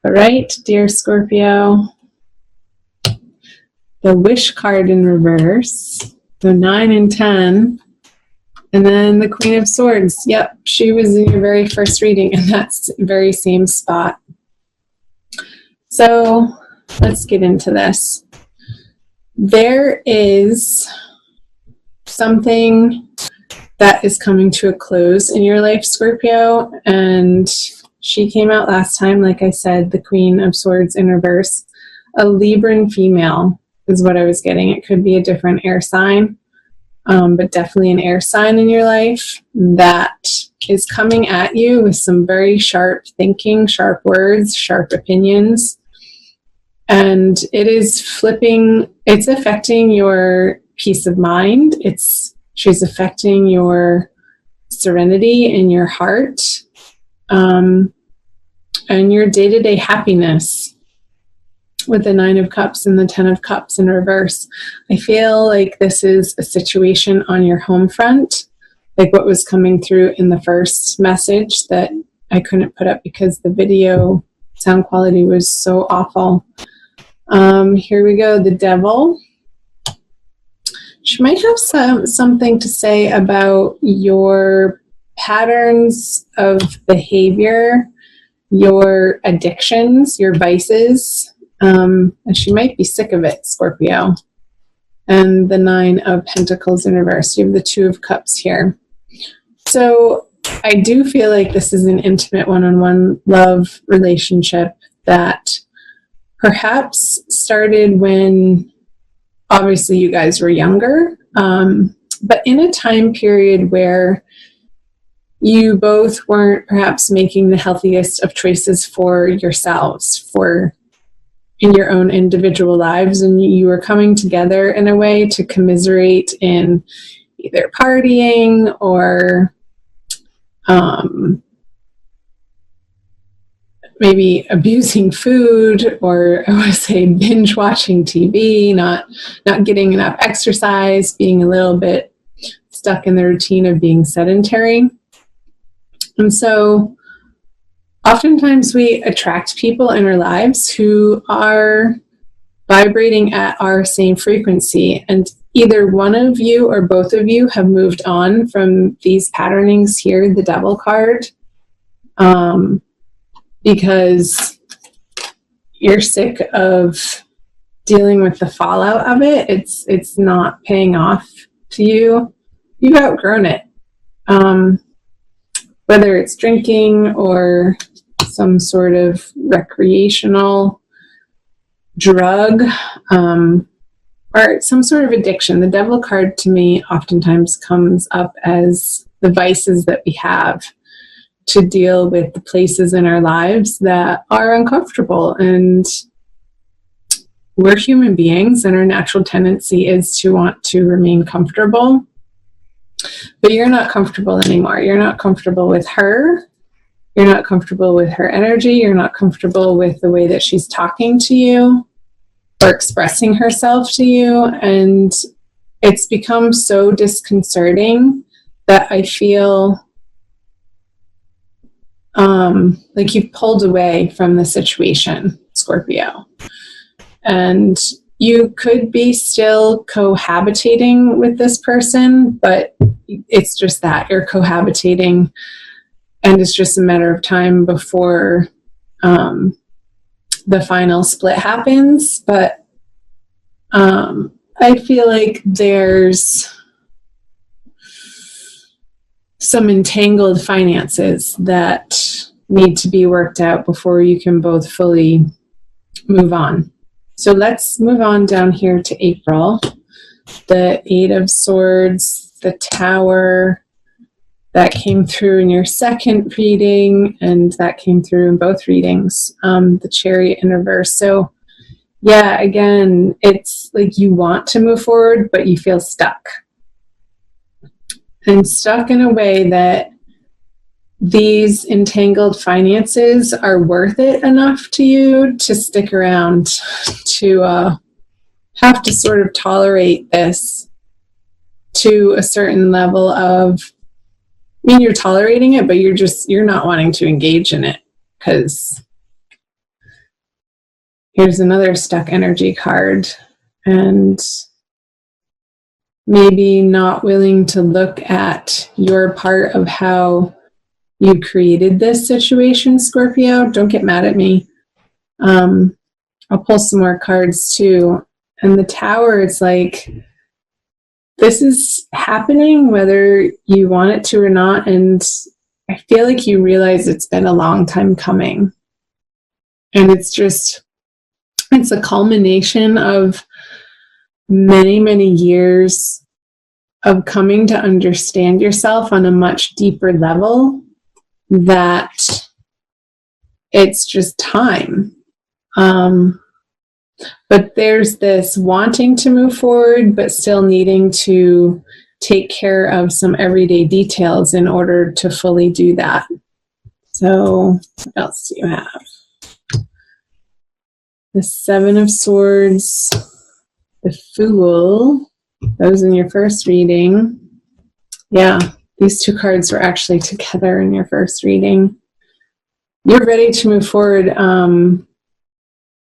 All right, dear Scorpio, the wish card in reverse, so 9 and 10, and then the Queen of Swords. Yep, she was in your very first reading in that very same spot. So let's get into this. There is something that is coming to a close in your life, Scorpio, and she came out last time, like I said, the Queen of Swords in reverse. A Libran female is what I was getting. It could be a different air sign, but definitely an air sign in your life that is coming at you with some very sharp thinking, sharp words, sharp opinions. And it is it's affecting your peace of mind. She's affecting your serenity in your heart, and your day-to-day happiness with the 9 of Cups and the 10 of Cups in reverse. I feel like this is a situation on your home front, like what was coming through in the first message that I couldn't put up because the video sound quality was so awful. Here we go, the Devil. She might have something to say about your patterns of behavior, your addictions, your vices, and she might be sick of it, Scorpio. And the 9 of Pentacles in reverse. You have the 2 of Cups here. So I do feel like this is an intimate one-on-one love relationship that perhaps started when obviously you guys were younger, but in a time period where you both weren't perhaps making the healthiest of choices for yourselves, in your own individual lives, and you were coming together in a way to commiserate in either partying or maybe abusing food, or I would say binge watching TV, not getting enough exercise, being a little bit stuck in the routine of being sedentary. And so oftentimes we attract people in our lives who are vibrating at our same frequency, and either one of you or both of you have moved on from these patternings here, the Devil card, because you're sick of dealing with the fallout of it. It's not paying off to you. You've outgrown it. Whether it's drinking or some sort of recreational drug, or some sort of addiction. The Devil card to me oftentimes comes up as the vices that we have to deal with the places in our lives that are uncomfortable. And we're human beings, and our natural tendency is to want to remain comfortable. But you're not comfortable anymore. You're not comfortable with her. You're not comfortable with her energy. You're not comfortable with the way that she's talking to you or expressing herself to you. And it's become so disconcerting that I feel like you've pulled away from the situation, Scorpio. And you could be still cohabitating with this person, but it's just that you're cohabitating, and it's just a matter of time before the final split happens. But I feel like there's some entangled finances that need to be worked out before you can both fully move on. So let's move on down here to April. The 8 of Swords, the Tower, that came through in your second reading, and that came through in both readings. The Chariot in reverse. So yeah, again, it's like you want to move forward, but you feel stuck. And stuck in a way that these entangled finances are worth it enough to you to stick around, to have to sort of tolerate this to a certain level of, I mean, you're tolerating it, but you're not wanting to engage in it because here's another stuck energy card. And maybe not willing to look at your part of how you created this situation, Scorpio. Don't get mad at me. I'll pull some more cards too. And the Tower, it's like, this is happening whether you want it to or not. And I feel like you realize it's been a long time coming. And it's a culmination of many, many years of coming to understand yourself on a much deeper level, that it's just time. But there's this wanting to move forward, but still needing to take care of some everyday details in order to fully do that. So what else do you have? The Seven of Swords, the Fool, that was in your first reading. Yeah, these two cards were actually together in your first reading. You're ready to move forward,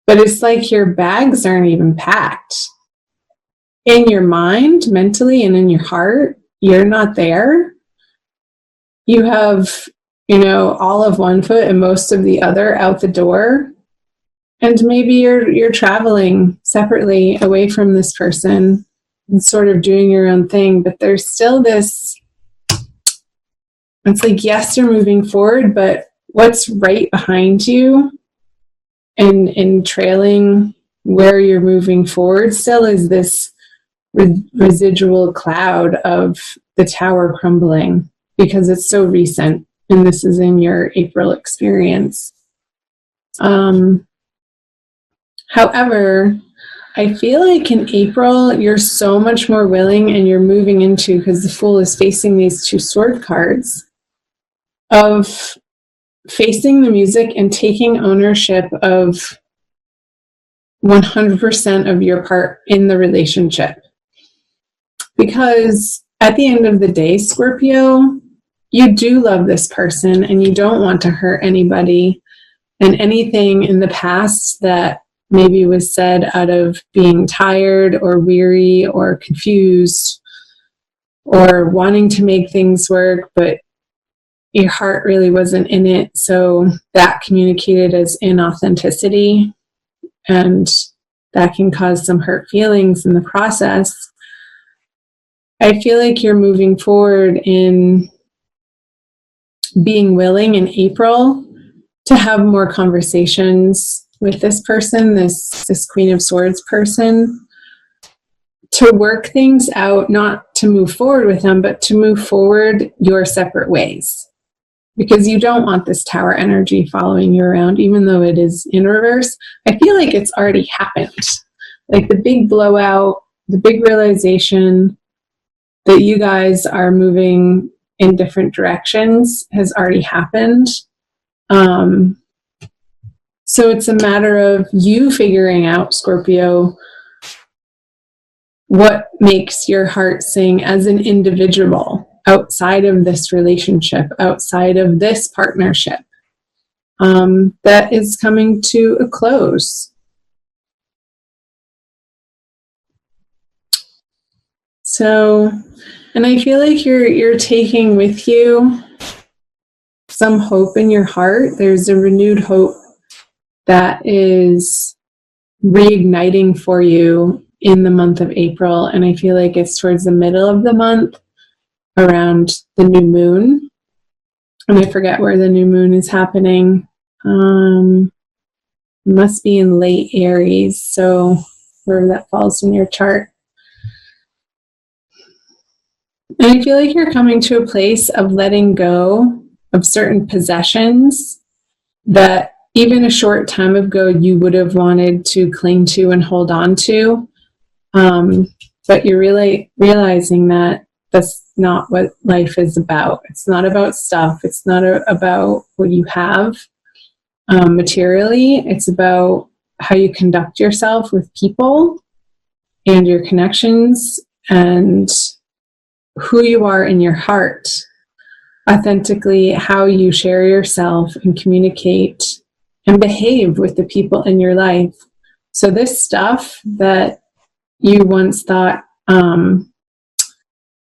but it's like your bags aren't even packed. In your mind, mentally, and in your heart, you're not there. You have, all of one foot and most of the other out the door. And maybe you're traveling separately away from this person and sort of doing your own thing, but there's still this, it's like, yes, you're moving forward, but what's right behind you and trailing where you're moving forward still is this residual cloud of the Tower crumbling, because it's so recent, and this is in your April experience. However, I feel like in April, you're so much more willing, and you're moving into, because the Fool is facing these two sword cards, of facing the music and taking ownership of 100% of your part in the relationship. Because at the end of the day, Scorpio, you do love this person and you don't want to hurt anybody, and anything in the past that maybe was said out of being tired or weary or confused or wanting to make things work, but your heart really wasn't in it. So that communicated as inauthenticity, and that can cause some hurt feelings in the process. I feel like you're moving forward in being willing in April to have more conversations with this person, this Queen of Swords person, to work things out, not to move forward with them, but to move forward your separate ways. Because you don't want this Tower energy following you around, even though it is in reverse. I feel like it's already happened. Like the big blowout, the big realization that you guys are moving in different directions has already happened. So it's a matter of you figuring out, Scorpio, what makes your heart sing as an individual outside of this relationship, outside of this partnership, that is coming to a close. So, and I feel like you're taking with you some hope in your heart. There's a renewed hope that is reigniting for you in the month of April. And I feel like it's towards the middle of the month, around the new moon. And I forget where the new moon is happening. It must be in late Aries, so wherever that falls in your chart. And I feel like you're coming to a place of letting go of certain possessions that even a short time ago you would have wanted to cling to and hold on to. But you're really realizing that that's not what life is about. It's not about stuff. It's not about what you have materially. It's about how you conduct yourself with people and your connections and who you are in your heart, authentically, how you share yourself and communicate and behave with the people in your life. So this stuff that you once thought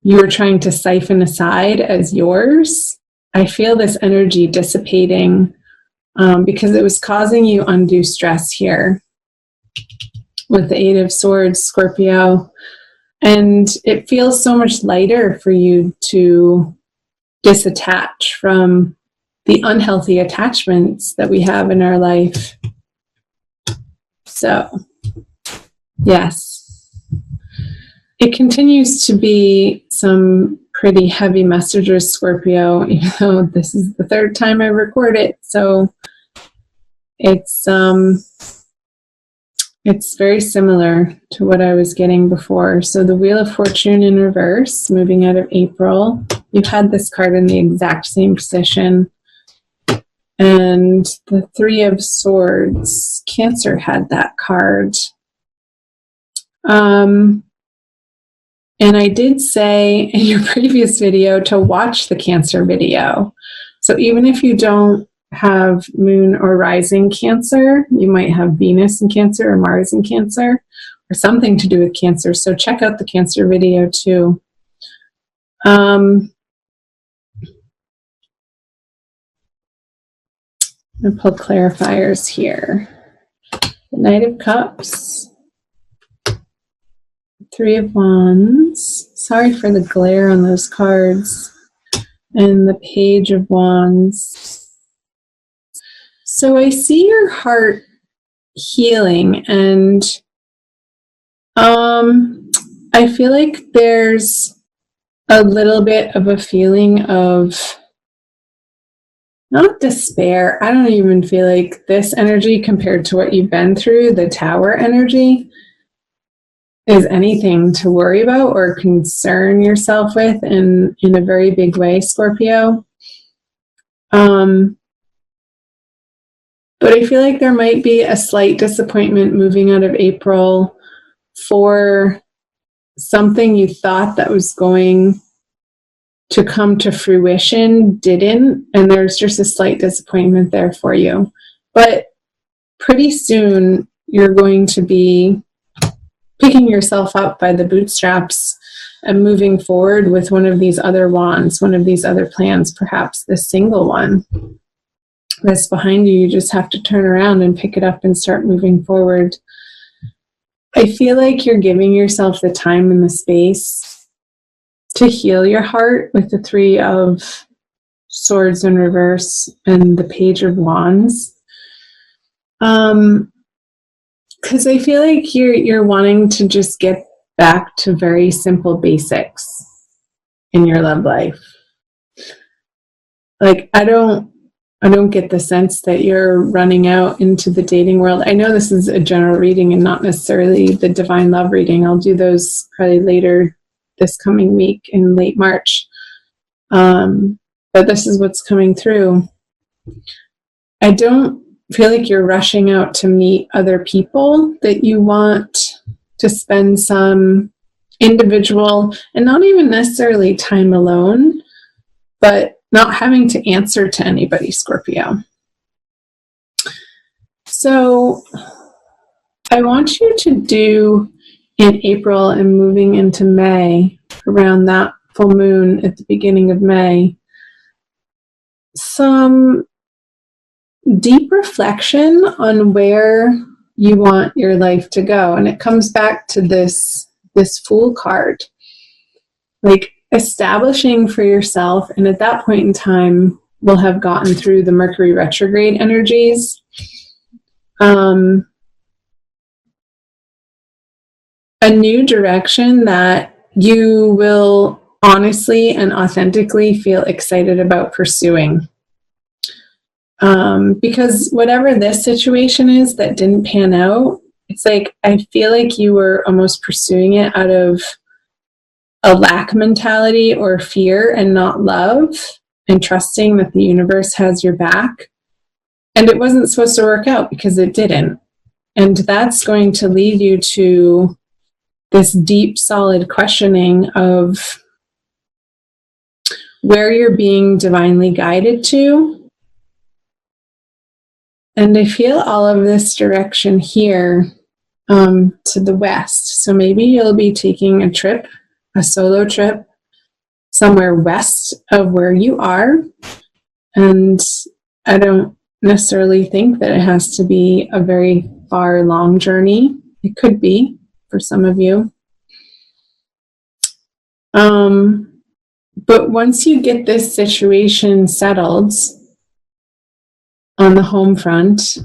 you were trying to siphon aside as yours, I feel this energy dissipating because it was causing you undue stress here with the Eight of Swords, Scorpio. And it feels so much lighter for you to disattach from the unhealthy attachments that we have in our life. So, yes, it continues to be some pretty heavy messages, Scorpio, even though this is the third time I record it. So it's very similar to what I was getting before. So the Wheel of Fortune in reverse, moving out of April. You've had this card in the exact same position. And the Three of Swords, Cancer had that card. And I did say in your previous video to watch the Cancer video. So even if you don't have moon or rising Cancer, you might have Venus in Cancer or Mars in Cancer or something to do with Cancer. So check out the Cancer video too. I'm going to pull clarifiers here. The Knight of Cups, Three of Wands. Sorry for the glare on those cards. And the Page of Wands. So I see your heart healing, and I feel like there's a little bit of a feeling of not despair. I don't even feel like this energy compared to what you've been through, the Tower energy, is anything to worry about or concern yourself with in a very big way, Scorpio. But I feel like there might be a slight disappointment moving out of April for something you thought that was going to come to fruition didn't, and there's just a slight disappointment there for you. But pretty soon you're going to be picking yourself up by the bootstraps and moving forward with one of these other wands, one of these other plans, perhaps the single one that's behind you. You just have to turn around and pick it up and start moving forward. I feel like you're giving yourself the time and the space to heal your heart with the Three of Swords in reverse and the Page of Wands. Because I feel like you're wanting to just get back to very simple basics in your love life. Like, I don't get the sense that you're running out into the dating world. I know this is a general reading and not necessarily the divine love reading. I'll do those probably later this coming week in late March. But this is what's coming through. I don't feel like you're rushing out to meet other people, that you want to spend some individual and not even necessarily time alone, but not having to answer to anybody, Scorpio. So I want you to do in April and moving into May, around that full moon at the beginning of May, some deep reflection on where you want your life to go. And it comes back to this Fool card. Like, establishing for yourself, and at that point in time, we'll have gotten through the Mercury retrograde energies. A new direction that you will honestly and authentically feel excited about pursuing. Because whatever this situation is that didn't pan out, it's like, I feel like you were almost pursuing it out of a lack mentality or fear and not love, and trusting that the universe has your back. And it wasn't supposed to work out because it didn't. And that's going to lead you to this deep, solid questioning of where you're being divinely guided to. And I feel all of this direction here to the west. So maybe you'll be taking a trip, a solo trip, somewhere west of where you are. And I don't necessarily think that it has to be a very far, long journey. It could be for some of you. But once you get this situation settled on the home front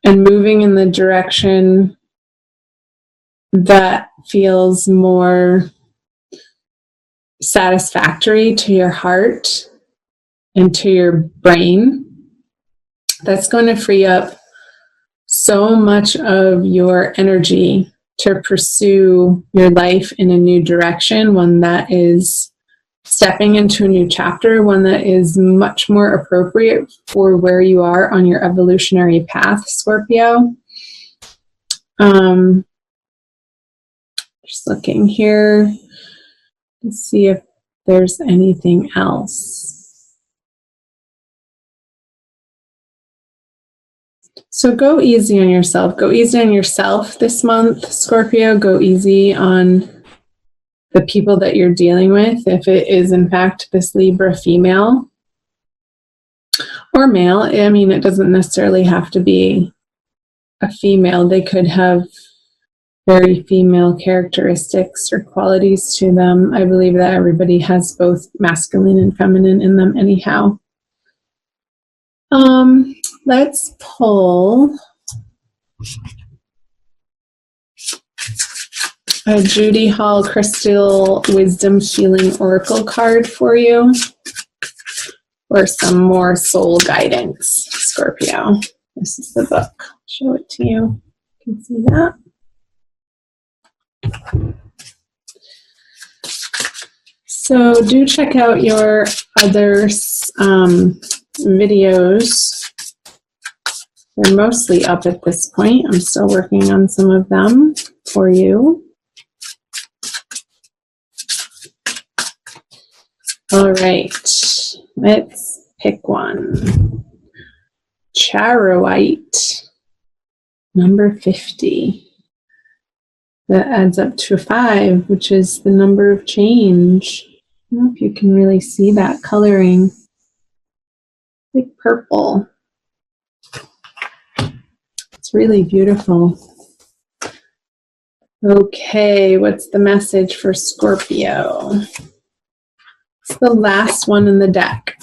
and moving in the direction that feels more satisfactory to your heart and to your brain, that's going to free up so much of your energy to pursue your life in a new direction, one that is stepping into a new chapter, one that is much more appropriate for where you are on your evolutionary path, Scorpio. Just looking here to see if there's anything else. So go easy on yourself. Go easy on yourself this month, Scorpio. Go easy on the people that you're dealing with, if it is in fact this Libra female or male. I mean, it doesn't necessarily have to be a female. They could have very female characteristics or qualities to them. I believe that everybody has both masculine and feminine in them anyhow. Let's pull a Judy Hall Crystal Wisdom Healing Oracle card for you, or some more soul guidance, Scorpio. This is the book. I'll show it to you. You can see that. So do check out your other videos. They're mostly up at this point. I'm still working on some of them for you. All right, let's pick one. Charoite, number 50. That adds up to 5, which is the number of change. I don't know if you can really see that coloring. Like purple. It's really beautiful. Okay, what's the message for Scorpio? It's the last one in the deck,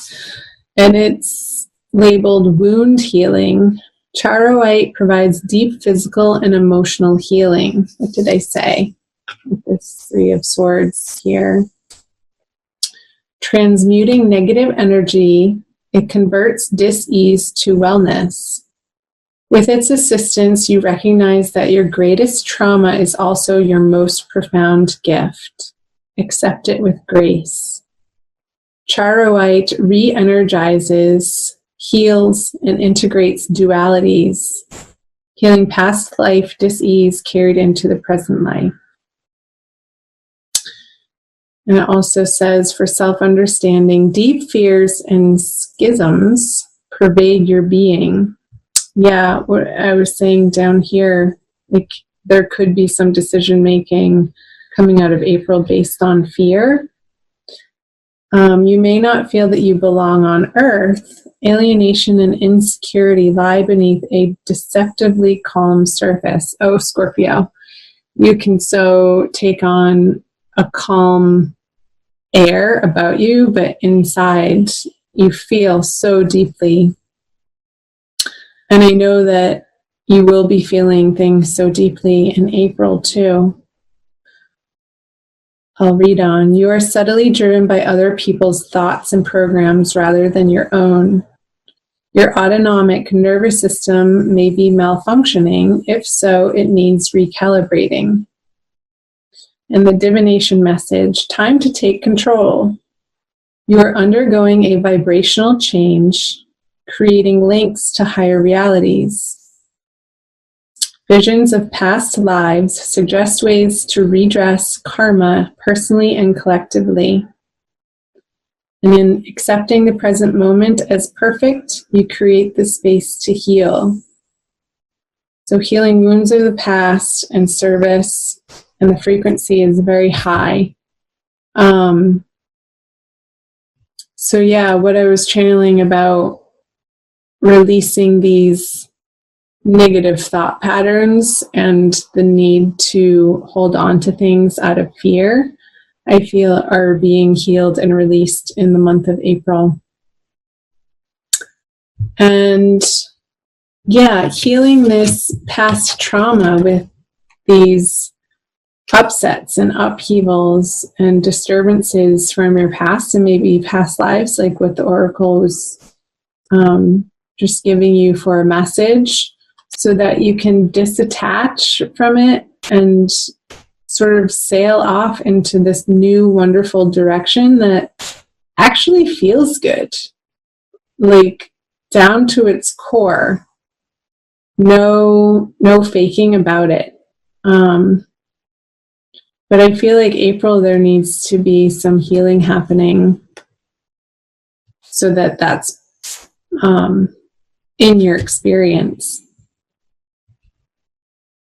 and it's labeled Wound Healing. Charoite provides deep physical and emotional healing. What did I say with this 3 of Swords here? Transmuting negative energy, it converts dis-ease to wellness. With its assistance, you recognize that your greatest trauma is also your most profound gift. Accept it with grace. Charoite re-energizes, heals, and integrates dualities, healing past life dis-ease carried into the present life. And it also says, for self-understanding, deep fears and schisms pervade your being. Yeah, what I was saying down here, like there could be some decision-making coming out of April based on fear. You may not feel that you belong on Earth. Alienation and insecurity lie beneath a deceptively calm surface. Oh, Scorpio, you can so take on a calm air about you, but inside you feel so deeply. And I know that you will be feeling things so deeply in April too. I'll read on. You are subtly driven by other people's thoughts and programs rather than your own. Your autonomic nervous system may be malfunctioning. If so, it needs recalibrating. And the divination message, time to take control. You are undergoing a vibrational change, creating links to higher realities. Visions of past lives suggest ways to redress karma personally and collectively. And in accepting the present moment as perfect, you create the space to heal. So healing wounds of the past and service, and the frequency is very high. So yeah, what I was channeling about releasing these negative thought patterns and the need to hold on to things out of fear, I feel are being healed and released in the month of April. And yeah, healing this past trauma with these upsets and upheavals and disturbances from your past and maybe past lives, like what the oracle was just giving you for a message, so that you can disattach from it and sort of sail off into this new wonderful direction that actually feels good, like down to its core. No faking about it. But I feel like April, there needs to be some healing happening so that that's in your experience.